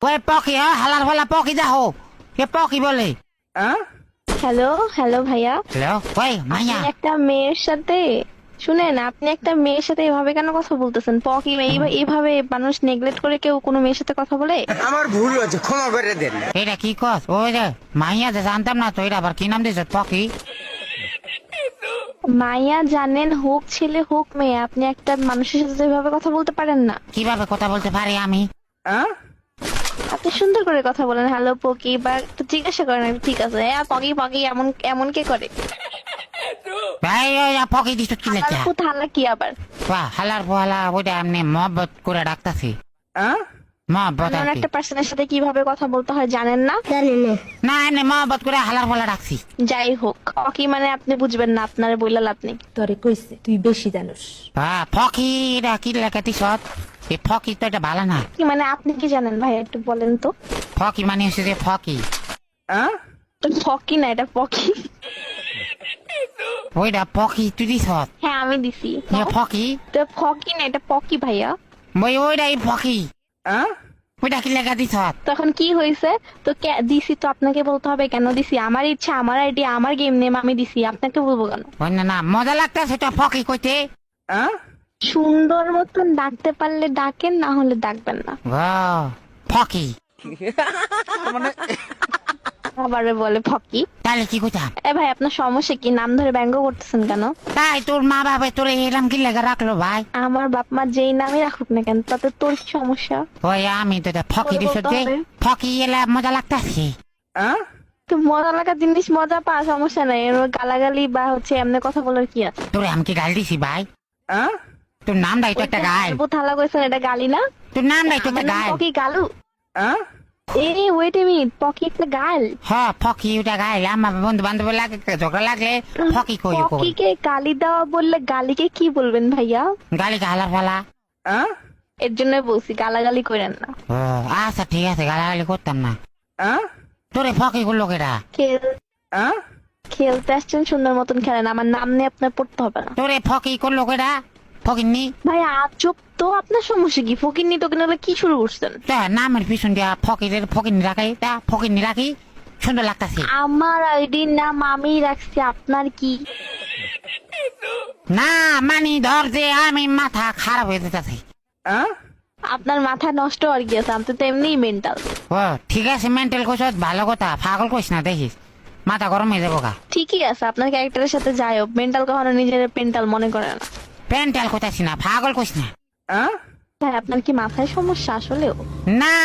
ওই পকি হালার ফালা পকি যাও কে পকি বলে হ্যালো হ্যালো ভাইয়া, হ্যালো ওই মাইয়া আপনি একটা মেয়ের সাথে শুনেন, আপনি একটা মেয়ের সাথে এভাবে কেন কথা বলতেছেন? পকি এইভাবে মানুষ নেগলেক্ট করে কেউ কোনো মেয়ের সাথে কথা বলে? আমার ভুল হয়েছে, ক্ষমা করে দেন। এটা কি কস ওই রে মাইয়া যে জানতাম না তো এটা আবার কি নাম দিছ পকি মাইয়া জানেন হোক ছেলে হোক মেয়ে, আপনি একটা মানুষের সাথে এভাবে কথা বলতে পারেন না। কিভাবে কথা বলতে পারি আমি আপনি সুন্দর করে কথা বলেন, হ্যালো পকি, বা একটু জিজ্ঞাসা করেন ঠিক আছে পকি পকি এমন এমন কে করে? ভাই ওই পকি দিছ কি লেখা থালা কি আবার? বাহ হালার ফালা ওইটা এমনি মহব্বত করে ডাকতাছি মহব্বত আর এমন কি একটা পার্সনের সাথে কিভাবে কথা বলতে হয় জানেন না? না এনে মহব্বত করে হালার ফালা ডাকছি যাই হোক, পকি মানে আপনি বুঝবেন না, আপনার বইলা লাভ নেই। তোরে কইছে তুই বেশি জানোস। ফকি এটা কি লেখা দিছ এই ফকি তো এটা ভালো না কি মানে আপনি কি জানেন ভাই, একটু বলেন তো। ফকি মানে হচ্ছে যে ফকি ফকি না, এটা পকি। ওইটা পকি তুই দিছ হ্যাঁ আমি দিছি। ফকি এটা ফকি না, এটা পকি ভাইয়া। ওইটাই ফকি ওইটা কি লেখা দিছ তখন কি হয়েছে? তো দিছি তো আপনাকে বলতে হবে কেন দিছি? আমার ইচ্ছা, আমার আইডিয়া, আমার গেম নেম, আমি দিছি, আপনাকে বলবো কেন? না না মজা লাগতেছে তো ফকি কইতে সুন্দর মতন ডাকতে পারলে ডাকেন, না হলে ডাকবেন না। ফকি আবারে বলে ফকি। তাহলে কি কইতাম এ ভাই আপনার সমস্যা কি? নাম ধরে ব্যঙ্গ করতেছেন কেন? তাই তোর মা বাবা তোর এরম কি লেখা রাখলো ভাই আমার বাপ মা যেই নামই রাখুক না কেন, তাতে তোর কি সমস্যা? ওই আমি তো ফকি দিছ বলতে যে হবে। ফকি এলে মজা লাগতেছে তো মজা লাগা জিনিস মজা পা, সমস্যা নাই। এর গালাগালি বা হচ্ছে এমনি কথা বলার কি আছে? তোরে আমি কি গাল দিছি ভাই তোর নামটাই তো একটা গাল থালা কইছেন, এটা গালি না? তোর নামটাই তো একটা আমার নাম গাল পকি গালু। ওয়েট এ মিনিট, পকি একটা গাল? ফকি ওটা গাল আমার বন্ধু বান্ধব লাগে ঝগড়া লাগলে ফকি কই পকিকে গালি দেওয়া বললে গালিকে কি বলবেন ভাইয়া? গালি হালার ফালা এর জন্য বলছি গালাগালি করেন না। আচ্ছা ঠিক আছে গালাগালি করতাম না তোরে ফকি করলো কেটা খেলতে আসছেন, সুন্দর মতন খেলেন, আমার নাম নিয়ে আপনার পড়তে হবে না। তোরে ফকি করলো কেটা ফকিন্নি ভাই আজব তো, আপনার সমস্যা কি? ফকিন্নি তো কিনা কি শুরু করছেন? নামের পিছন দিয়া ফকির রাখাই তা ফকির রাখি সুন্দর লাগতাছে আমার আইডির নাম আমি রাখছি, আপনার কি? না মানি ধর যে আমি মাথা খারাপ হয়ে যেতেছে আপনার মাথা নষ্ট আর কি আছে? আপনি তো এমনিই মেন্টাল। ও ঠিক আছে মেন্টাল কোচ ভালো কথা পাগল কইস না দেখিস মাথা গরম হয়ে যাবো গা ঠিকই আছে, আপনার ক্যারেক্টারের সাথে যাই হোক, মেন্টাল কখনো নিজের পেন্টাল মনে করে না। পেন্টাল কোথাছি না পাগল কইস না ভাই আপনার কি মাথায় সমস্যা আসলেও? না